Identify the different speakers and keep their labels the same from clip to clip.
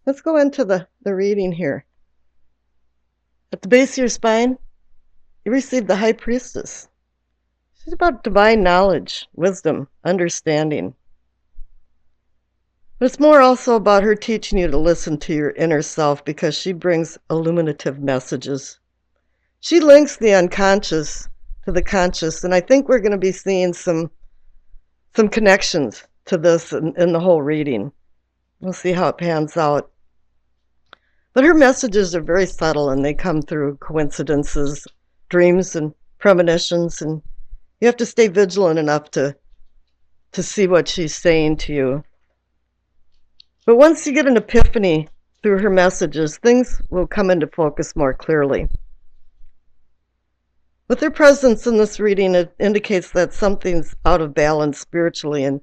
Speaker 1: Let's go into the reading here. At the base of your spine, you receive the High Priestess. She's about divine knowledge, wisdom, understanding. But it's more also about her teaching you to listen to your inner self because she brings illuminative messages. She links the unconscious to the conscious, and I think we're going to be seeing some connections to this in the whole reading. We'll see how it pans out. But her messages are very subtle, and they come through coincidences, dreams, and premonitions, and you have to stay vigilant enough to see what she's saying to you. But once you get an epiphany through her messages, things will come into focus more clearly. With her presence in this reading, it indicates that something's out of balance spiritually, and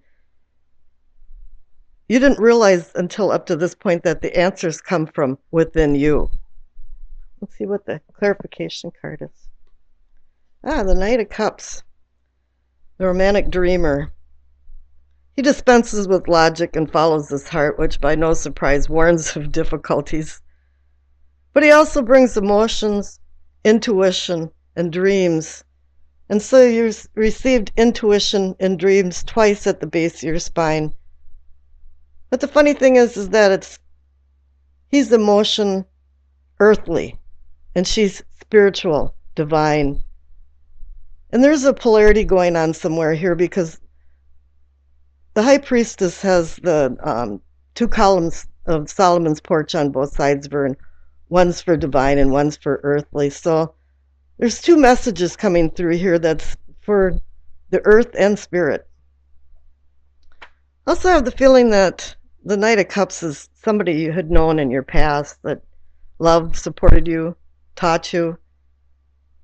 Speaker 1: you didn't realize until up to this point that the answers come from within you. Let's see what the clarification card is. The Knight of Cups, the romantic dreamer. He dispenses with logic and follows his heart, which by no surprise warns of difficulties. But he also brings emotions, intuition, and dreams. And so you received intuition and dreams twice at the base of your spine. But the funny thing is that he's emotion, earthly, and she's spiritual, divine. And there's a polarity going on somewhere here because the High Priestess has the two columns of Solomon's porch on both sides of her, and one's for divine and one's for earthly. So there's two messages coming through here that's for the earth and spirit. I also have the feeling that the Knight of Cups is somebody you had known in your past that loved, supported you, taught you.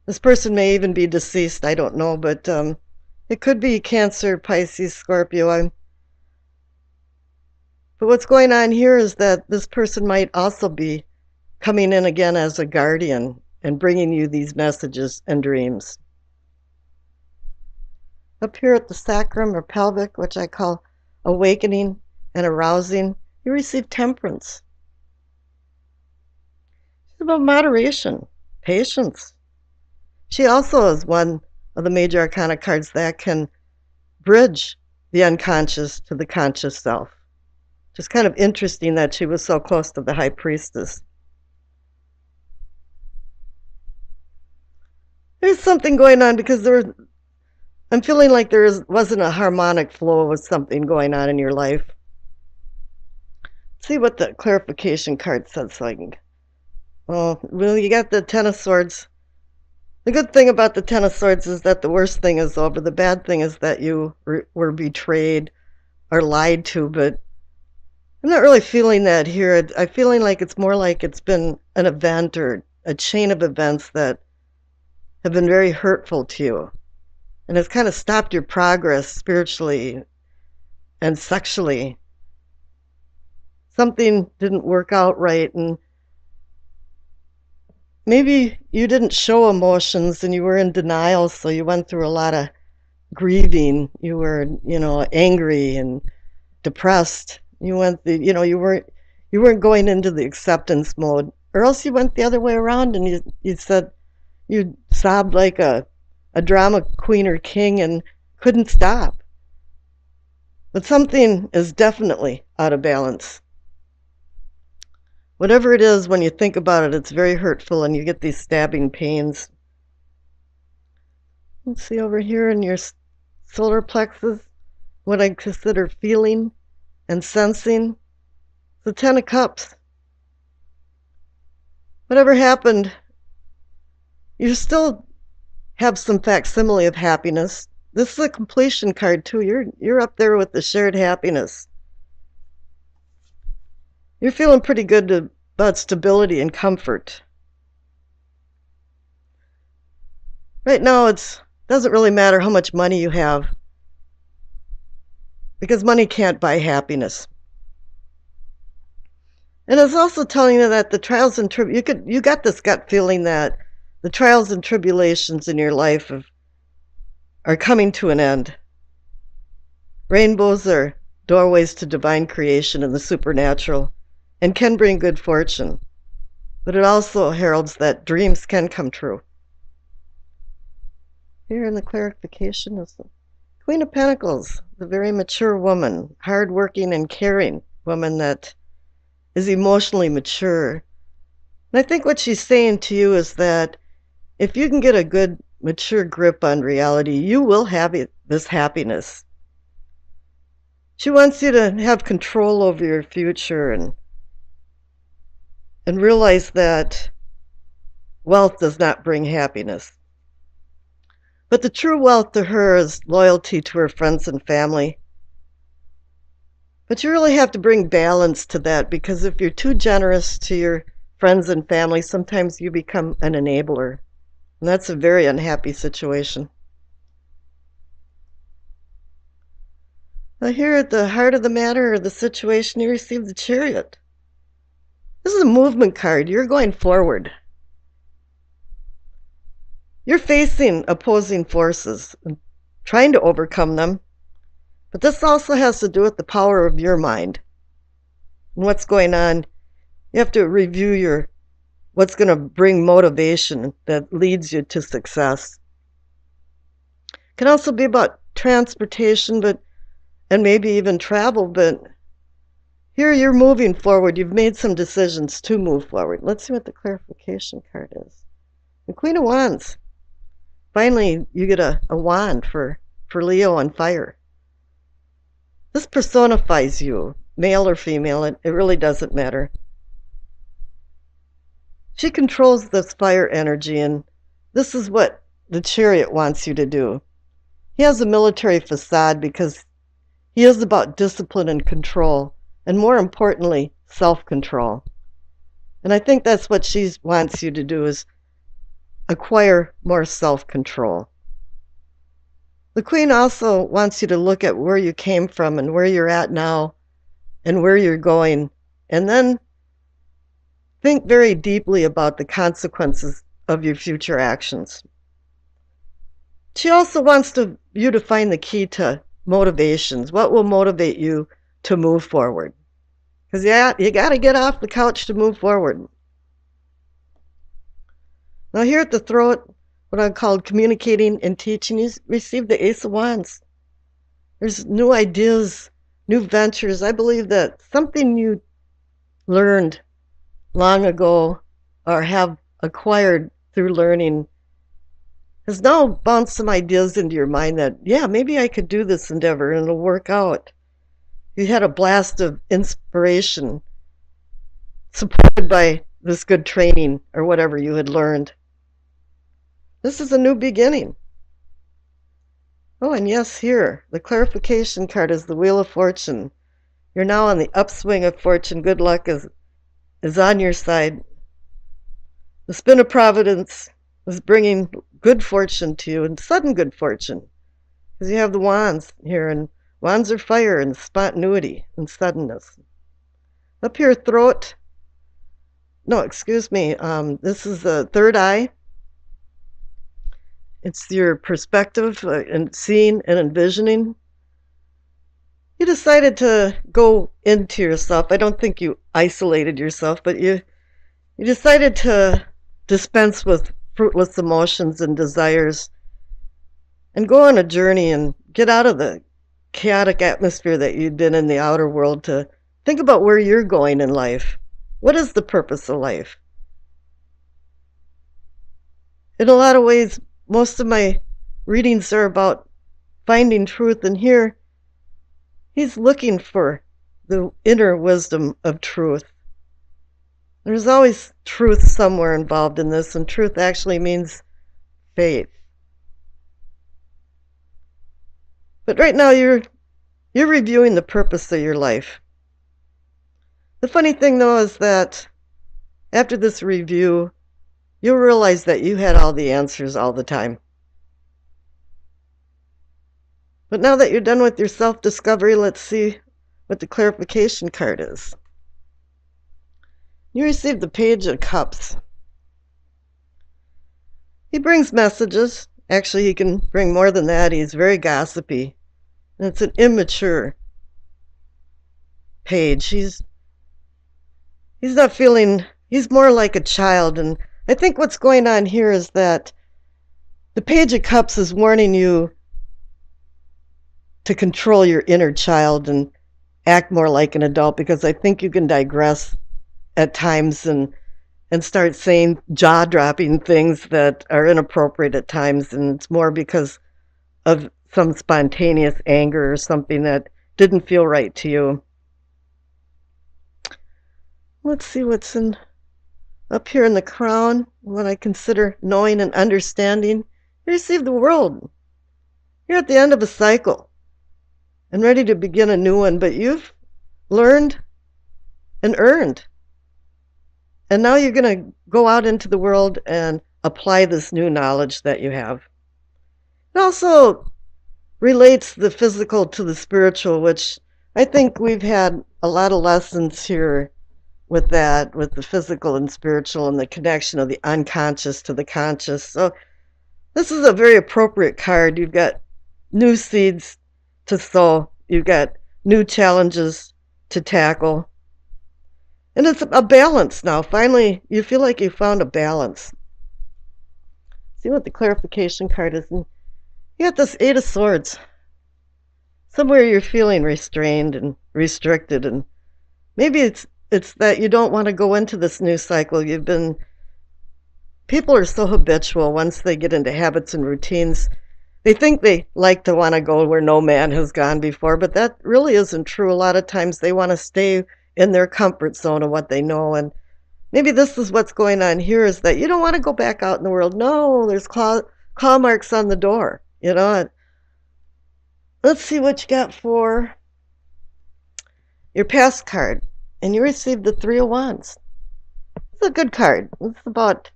Speaker 1: This person may even be deceased, I don't know, but it could be Cancer, Pisces, Scorpio. But what's going on here is that this person might also be coming in again as a guardian and bringing you these messages and dreams. Up here at the sacrum or pelvic, which I call awakening and arousing, you receive temperance. It's about moderation, patience. She also is one of the major arcana cards that can bridge the unconscious to the conscious self. Just kind of interesting that she was so close to the High Priestess. There's something going on because I'm feeling like wasn't a harmonic flow with something going on in your life. Let's see what the clarification card says. Well, you got the Ten of Swords. The good thing about the Ten of Swords is that the worst thing is over. The bad thing is that you were betrayed or lied to, but I'm not really feeling that here. I'm feeling like it's more like it's been an event or a chain of events that have been very hurtful to you. And it's kind of stopped your progress spiritually and sexually. Something didn't work out right, and maybe you didn't show emotions and you were in denial, so you went through a lot of grieving. You were, angry and depressed. You weren't going into the acceptance mode, or else you went the other way around and you sobbed like a drama queen or king and couldn't stop. But something is definitely out of balance. Whatever it is, when you think about it, it's very hurtful and you get these stabbing pains. Let's see over here in your solar plexus, what I consider feeling and sensing. The Ten of Cups. Whatever happened, you still have some facsimile of happiness. This is a completion card too. You're up there with the shared happiness. You're feeling pretty good about stability and comfort. Right now, it doesn't really matter how much money you have, because money can't buy happiness. And it's also telling you that the trials and you got this gut feeling that the trials and tribulations in your life are coming to an end. Rainbows are doorways to divine creation and the supernatural. and can bring good fortune. But it also heralds that dreams can come true. Here in the clarification is the Queen of Pentacles, the very mature woman, hardworking and caring woman that is emotionally mature. And I think what she's saying to you is that if you can get a good, mature grip on reality, you will have this happiness. She wants you to have control over your future and realize that wealth does not bring happiness. But the true wealth to her is loyalty to her friends and family. But you really have to bring balance to that, because if you're too generous to your friends and family, sometimes you become an enabler. And that's a very unhappy situation. Now, here at the heart of the matter or the situation, you receive the Chariot. This is a movement card. You're going forward. You're facing opposing forces and trying to overcome them. But this also has to do with the power of your mind and what's going on. You have to review what's going to bring motivation that leads you to success. It can also be about transportation, and maybe even travel, but here you're moving forward. You've made some decisions to move forward. Let's see what the clarification card is. The Queen of Wands. Finally, you get a wand for Leo on fire. This personifies you, male or female, it really doesn't matter. She controls this fire energy, and this is what the Chariot wants you to do. He has a military facade because he is about discipline and control, and more importantly, self-control. And I think that's what she wants you to do, is acquire more self-control. The Queen also wants you to look at where you came from and where you're at now and where you're going, and then think very deeply about the consequences of your future actions. She also wants you to find the key to motivations. What will motivate you to move forward? Because you got to get off the couch to move forward. Now here at the throat, what I called communicating and teaching, you receive the Ace of Wands. There's new ideas, new ventures. I believe that something you learned long ago or have acquired through learning has now bounced some ideas into your mind that, yeah, maybe I could do this endeavor and it'll work out. You had a blast of inspiration supported by this good training or whatever you had learned. This is a new beginning. Oh, and yes, here, the clarification card is the Wheel of Fortune. You're now on the upswing of fortune. Good luck is on your side. The spin of providence is bringing good fortune to you, and sudden good fortune. Because you have the wands here, and wands are fire and spontaneity and suddenness. Up here, throat. No, excuse me. This is the third eye. It's your perspective and seeing and envisioning. You decided to go into yourself. I don't think you isolated yourself, but you decided to dispense with fruitless emotions and desires and go on a journey and get out of the chaotic atmosphere that you'd been in the outer world to think about where you're going in life. What is the purpose of life? In a lot of ways, most of my readings are about finding truth, and here he's looking for the inner wisdom of truth. There's always truth somewhere involved in this, and truth actually means faith. But right now you're reviewing the purpose of your life. The funny thing, though, is that after this review, you'll realize that you had all the answers all the time. But now that you're done with your self-discovery, let's see what the clarification card is. You received the Page of Cups. He brings messages. Actually, he can bring more than that. He's very gossipy. And it's an immature page. He's not feeling, he's more like a child. And I think what's going on here is that the Page of Cups is warning you to control your inner child and act more like an adult, because I think you can digress at times and start saying jaw-dropping things that are inappropriate at times, and it's more because of some spontaneous anger or something that didn't feel right to you. Let's see what's in up here in the crown, what I consider knowing and understanding. You receive the world. You're at the end of a cycle and ready to begin a new one, but you've learned and earned. And now you're going to go out into the world and apply this new knowledge that you have. It also relates the physical to the spiritual, which I think we've had a lot of lessons here with that, with the physical and spiritual and the connection of the unconscious to the conscious. So this is a very appropriate card. You've got new seeds to sow. You've got new challenges to tackle. And it's a balance now. Finally, you feel like you found a balance. See what the clarification card is. And you got this Eight of Swords. Somewhere you're feeling restrained and restricted, and maybe it's that you don't want to go into this new cycle. People are so habitual once they get into habits and routines. They think they like to want to go where no man has gone before, but that really isn't true. A lot of times they want to stay in their comfort zone of what they know. And maybe this is what's going on here, is that you don't want to go back out in the world. No, there's claw marks on the door, you know. And let's see what you got for your past card. And you received the Three of Wands. It's a good card. It's about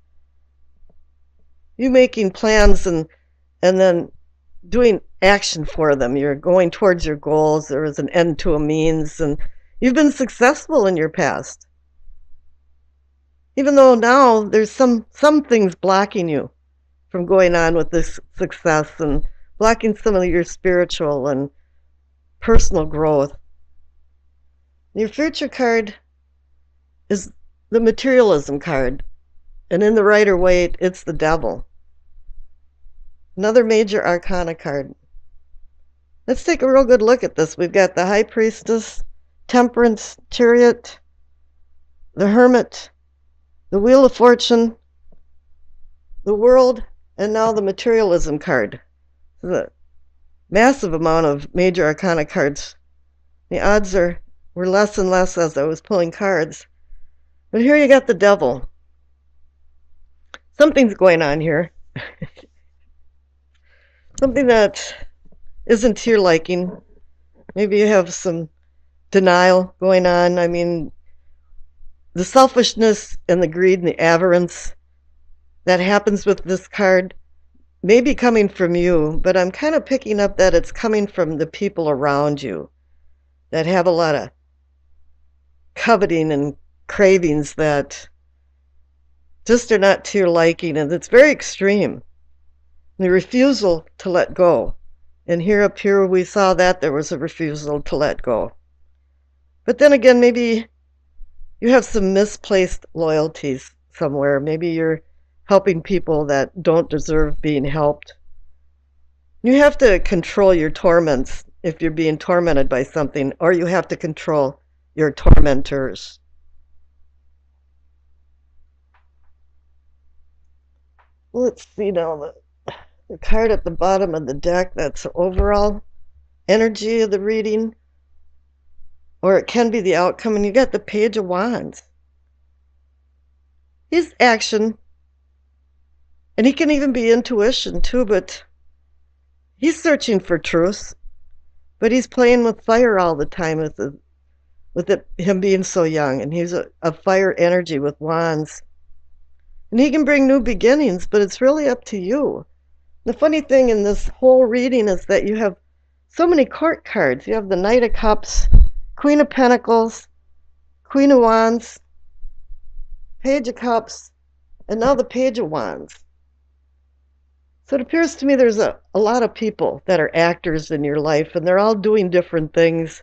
Speaker 1: you making plans and then doing action for them. You're going towards your goals. There is an end to a means, and you've been successful in your past. Even though now there's some things blocking you from going on with this success and blocking some of your spiritual and personal growth. Your future card is the materialism card, and in the Rider-Waite, it's the Devil. Another major arcana card. Let's take a real good look at this. We've got the High Priestess, Temperance, Chariot, the Hermit, the Wheel of Fortune, the World, and now the Materialism card. There's a massive amount of major arcana cards. The odds were less and less as I was pulling cards. But here you got the Devil. Something's going on here. Something that isn't to your liking. Maybe you have some denial going on. I mean, the selfishness and the greed and the avarice that happens with this card may be coming from you, but I'm kind of picking up that it's coming from the people around you that have a lot of coveting and cravings that just are not to your liking, and it's very extreme. The refusal to let go. And here up here we saw that there was a refusal to let go. But then again, maybe you have some misplaced loyalties somewhere. Maybe you're helping people that don't deserve being helped. You have to control your torments if you're being tormented by something, or you have to control your tormentors. Let's see now, the card at the bottom of the deck, that's the overall energy of the reading, or it can be the outcome. And you got the Page of Wands. He's action, and he can even be intuition too, but he's searching for truth, but he's playing with fire all the time him being so young, and he's a fire energy with wands. And he can bring new beginnings, but it's really up to you. The funny thing in this whole reading is that you have so many court cards. You have the Knight of Cups, Queen of Pentacles, Queen of Wands, Page of Cups, and now the Page of Wands. So it appears to me there's a lot of people that are actors in your life, and they're all doing different things.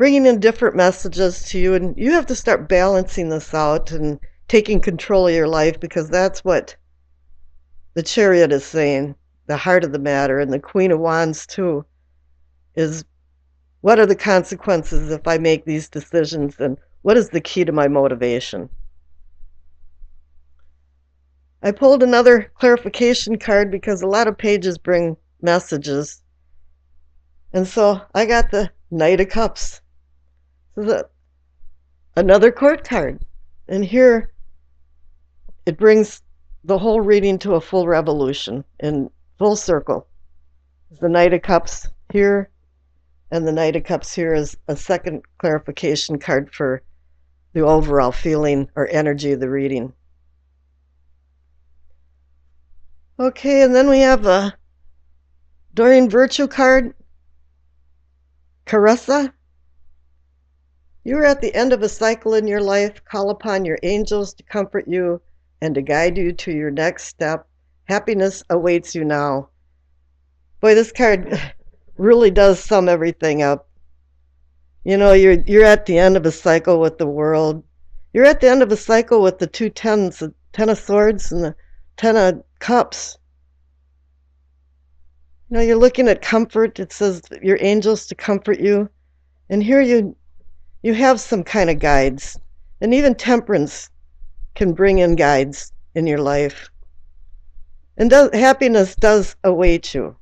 Speaker 1: bringing in different messages to you, and you have to start balancing this out and taking control of your life, because that's what the Chariot is saying, the heart of the matter, and the Queen of Wands too, is what are the consequences if I make these decisions, and what is the key to my motivation? I pulled another clarification card because a lot of pages bring messages. And so I got the Knight of Cups. So another court card. And here it brings the whole reading to a full revolution in full circle. The Knight of Cups here, and the Knight of Cups here is a second clarification card for the overall feeling or energy of the reading. Okay, and then we have a Doreen Virtue card. Caressa, you are at the end of a cycle in your life. Call upon your angels to comfort you and to guide you to your next step. Happiness awaits you now. Boy, this card really does sum everything up. You know, you're at the end of a cycle with the world. You're at the end of a cycle with the two tens, the Ten of Swords and the Ten of Cups. You know, you're looking at comfort. It says your angels to comfort you. And here you have some kind of guides. And even temperance can bring in guides in your life. And happiness does await you.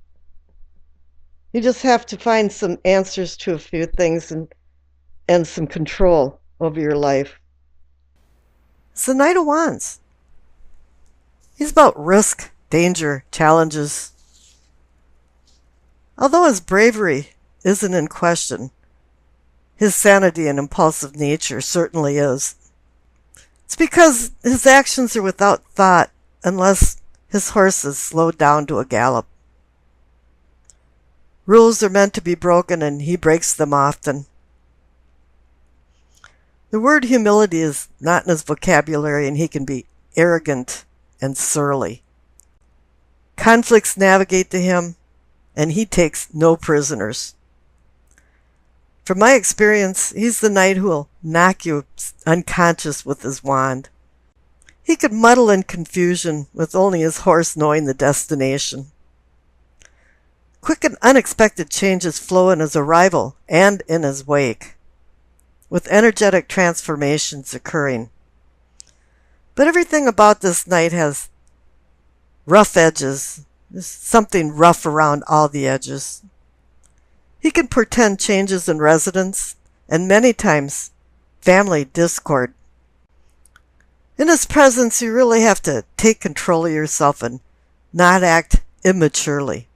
Speaker 1: You just have to find some answers to a few things and some control over your life. It's the Knight of Wands. He's about risk, danger, challenges. Although his bravery isn't in question, his sanity and impulsive nature certainly is. It's because his actions are without thought unless his horse is slowed down to a gallop. Rules are meant to be broken, and he breaks them often. The word humility is not in his vocabulary, and he can be arrogant and surly. Conflicts navigate to him, and he takes no prisoners. From my experience, he's the knight who will knock you unconscious with his wand. He could muddle in confusion with only his horse knowing the destination. Quick and unexpected changes flow in his arrival and in his wake, with energetic transformations occurring. But everything about this knight has rough edges. There's something rough around all the edges. He can portend changes in residence and many times family discord. In his presence, you really have to take control of yourself and not act immaturely.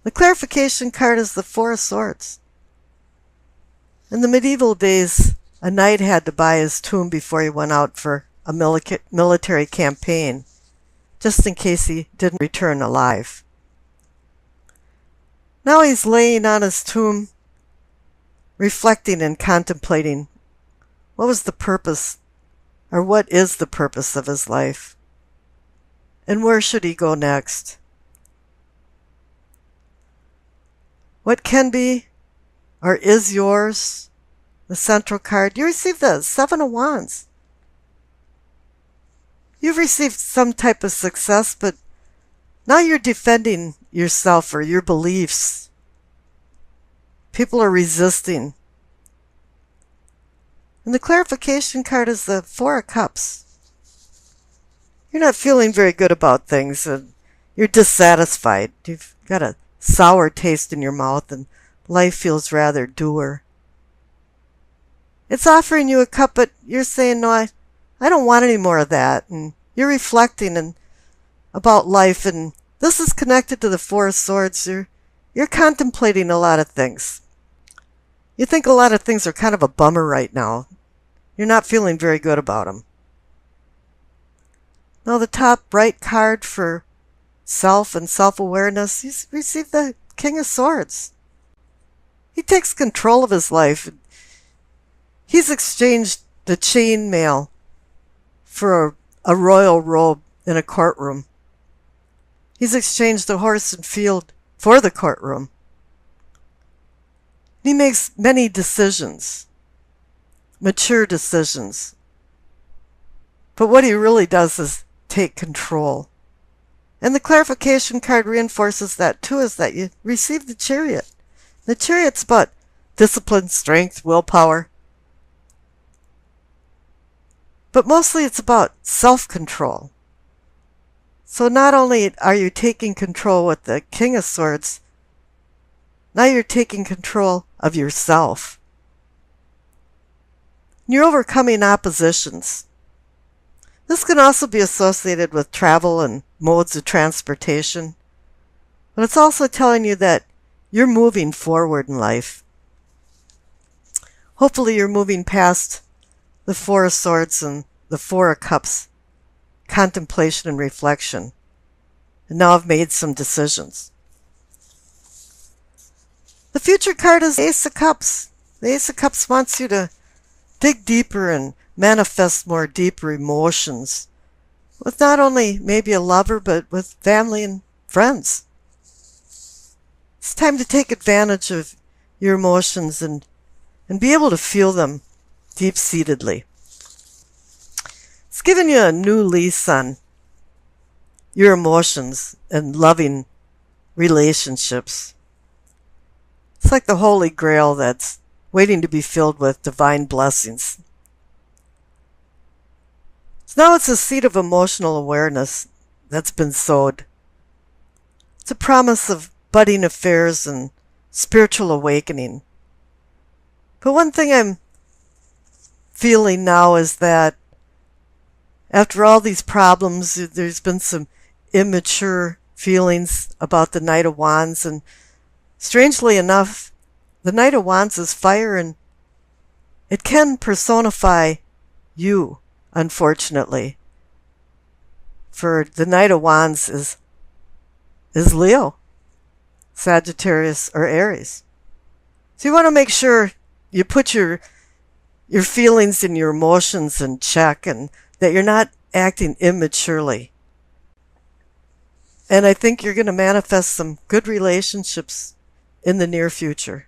Speaker 1: The clarification card is the Four of Swords. In the medieval days, a knight had to buy his tomb before he went out for a military campaign, just in case he didn't return alive. Now he's laying on his tomb, reflecting and contemplating what was the purpose, or what is the purpose of his life, and where should he go next. What can be or is yours, the central card. You receive the Seven of Wands. You've received some type of success, but now you're defending yourself or your beliefs. People are resisting. And the clarification card is the Four of Cups. You're not feeling very good about things, and you're dissatisfied. You've got a sour taste in your mouth, and life feels rather dour. It's offering you a cup, but you're saying, no, I don't want any more of that. And you're reflecting about life, and this is connected to the Four of Swords. You're contemplating a lot of things. You think a lot of things are kind of a bummer right now. You're not feeling very good about them. Now the top right card for self and self-awareness, he's received the King of Swords. He takes control of his life. He's exchanged the chain mail for a royal robe in a courtroom. He's exchanged the horse and field for the courtroom. He makes many decisions, mature decisions. But what he really does is take control. And the clarification card reinforces that too, is that you receive the Chariot. The Chariot's about discipline, strength, willpower. But mostly it's about self-control. So not only are you taking control with the King of Swords, now you're taking control of yourself. You're overcoming oppositions. This can also be associated with travel and modes of transportation. But it's also telling you that you're moving forward in life. Hopefully you're moving past the Four of Swords and the Four of Cups, contemplation and reflection. And now I've made some decisions. The future card is the Ace of Cups. The Ace of Cups wants you to dig deeper and manifest more deeper emotions with not only maybe a lover, but with family and friends. It's time to take advantage of your emotions and be able to feel them deep-seatedly. It's given you a new lease on your emotions and loving relationships. It's like the Holy Grail that's waiting to be filled with divine blessings. So now it's a seed of emotional awareness that's been sowed. It's a promise of budding affairs and spiritual awakening. But one thing I'm feeling now is that after all these problems, there's been some immature feelings about the Knight of Wands, and strangely enough, the Knight of Wands is fire, and it can personify you, unfortunately. For the Knight of Wands is Leo, Sagittarius, or Aries. So you want to make sure you put your feelings and your emotions in check, and that you're not acting immaturely. And I think you're going to manifest some good relationships in the near future.